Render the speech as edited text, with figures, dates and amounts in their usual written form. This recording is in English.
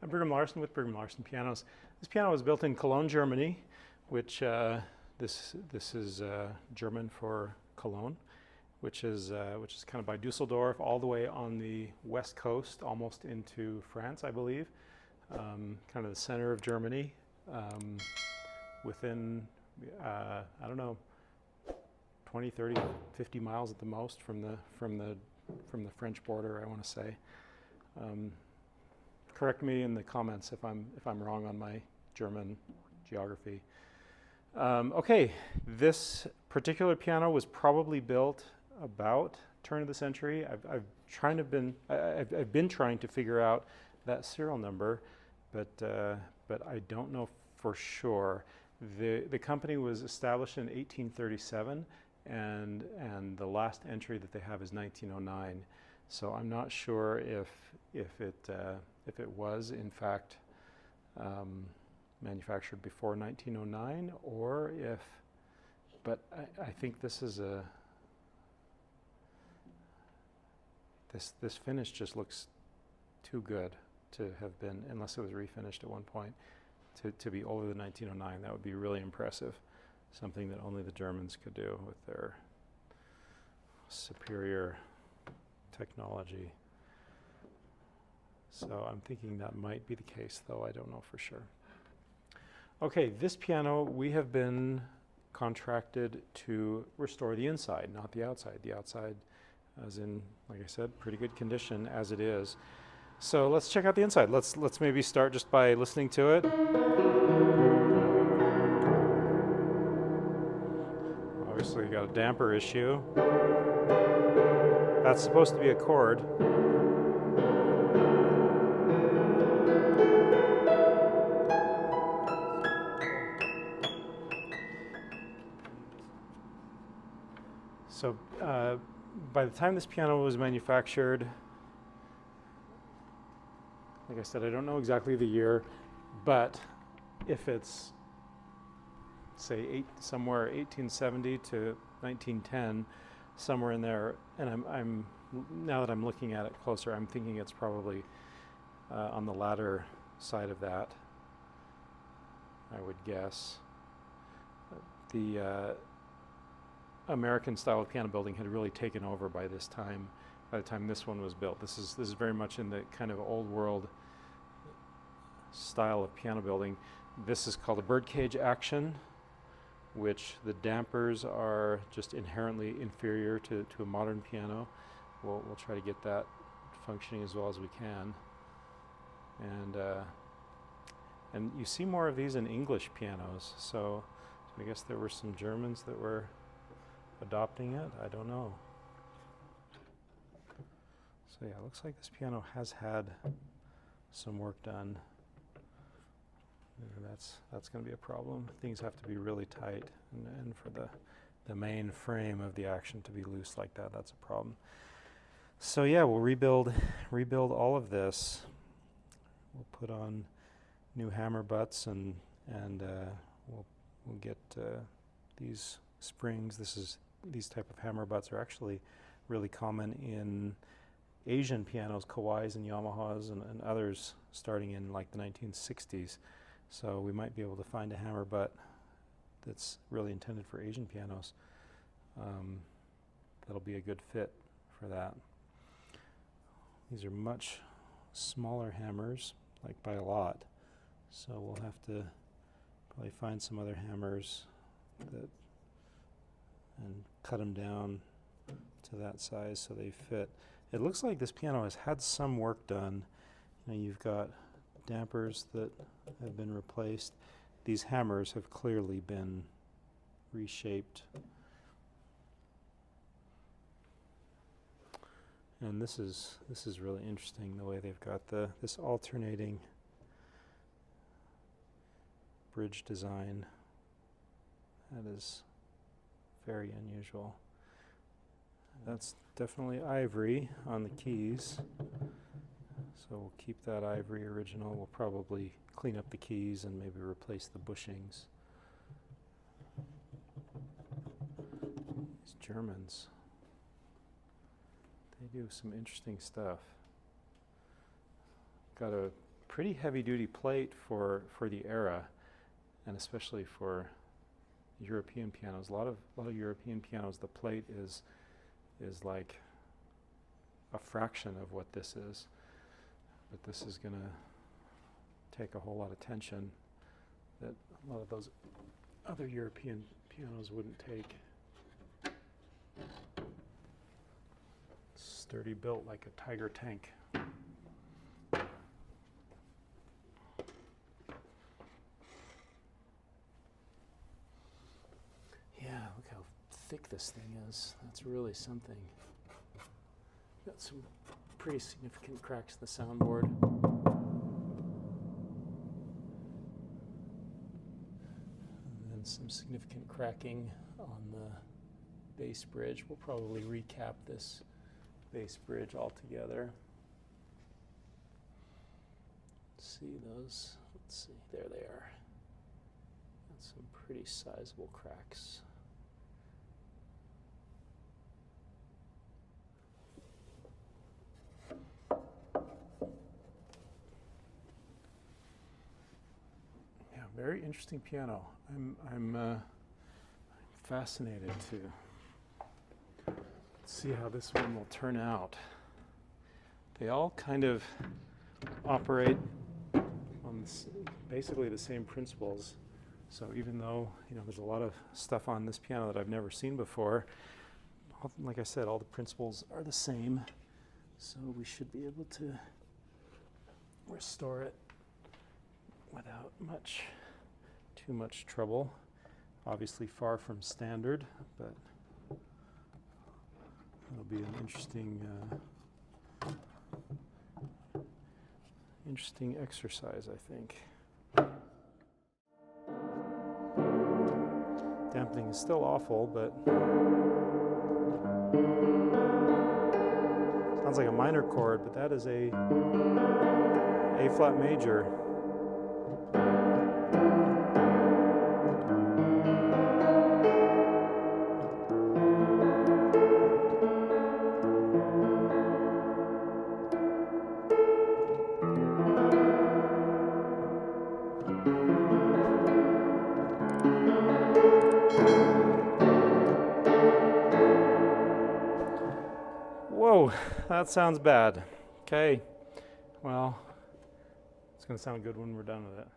I'm Brigham Larson with Brigham Larson Pianos. This piano was built in Cologne, Germany, which this is German for Cologne, which is kind of by Dusseldorf, all the way on the west coast, almost into France, I believe, kind of the center of Germany, within I don't know, 20, 30, 50 miles at the most from the French border, I want to say. Correct me in the comments if I'm wrong on my German geography. Okay, this particular piano was probably built about turn of the century. I've been trying to figure out that serial number, but I don't know for sure. The company was established in 1837, and the last entry that they have is 1909. So I'm not sure if it was in fact manufactured before 1909, or if. But I think this is this finish just looks too good to have been, unless it was refinished at one point, to be older than 1909. That would be really impressive. Something that only the Germans could do with their superior technology. So I'm thinking that might be the case, though I don't know for sure. Okay, this piano, we have been contracted to restore the inside, not the outside. The outside, as in, like I said, pretty good condition as it is. So let's check out the inside. Let's maybe start just by listening to it. Obviously, you got a damper issue. That's supposed to be a chord. So by the time this piano was manufactured, like I said, I don't know exactly the year, but if it's, say, somewhere 1870 to 1910, somewhere in there, and I'm now that I'm looking at it closer, I'm thinking it's probably on the latter side of that, I would guess. The American style of piano building had really taken over by this time. By the time this one was built, this is very much in the kind of old world style of piano building. This is called a birdcage action, which the dampers are just inherently inferior to a modern piano. We'll try to get that functioning as well as we can. And you see more of these in English pianos. So I guess there were some Germans that were adopting it. I don't know. So yeah, it looks like this piano has had some work done. And that's going to be a problem. Things have to be really tight, and for the main frame of the action to be loose like that, that's a problem. So yeah, we'll rebuild all of this. We'll put on new hammer butts, and we'll get these springs. These type of hammer butts are actually really common in Asian pianos, Kawais and Yamahas and others starting in like the 1960s. So we might be able to find a hammer butt that's really intended for Asian pianos. That'll be a good fit for that. These are much smaller hammers, like by a lot. So we'll have to probably find some other hammers and cut them down to that size so they fit. It looks like this piano has had some work done. You know, you've got dampers that have been replaced. These hammers have clearly been reshaped. And this is really interesting, the way they've got this alternating bridge design. That is very unusual. That's definitely ivory on the keys. So we'll keep that ivory original. We'll probably clean up the keys and maybe replace the bushings. These Germans, they do some interesting stuff. Got a pretty heavy-duty plate for the era, and especially for European pianos. A lot of European pianos, the plate is like a fraction of what this is, but this is going to take a whole lot of tension that a lot of those other European pianos wouldn't take. Sturdy built like a tiger tank. Yeah, look how thick this thing is. That's really something. Got some pretty significant cracks in the soundboard. And then some significant cracking on the bass bridge. We'll probably recap this bass bridge altogether. See those? Let's see. There they are. Got some pretty sizable cracks. Yeah, very interesting piano. I'm fascinated to see how this one will turn out. They all kind of operate on basically the same principles. So even though, you know, there's a lot of stuff on this piano that I've never seen before, like I said, all the principles are the same. So we should be able to restore it without too much trouble. Obviously far from standard, but it'll be an interesting exercise, I think. Dampening is still awful, but sounds like a minor chord, but that is a flat major. Whoa, that sounds bad. Okay, well, it's going to sound good when we're done with it.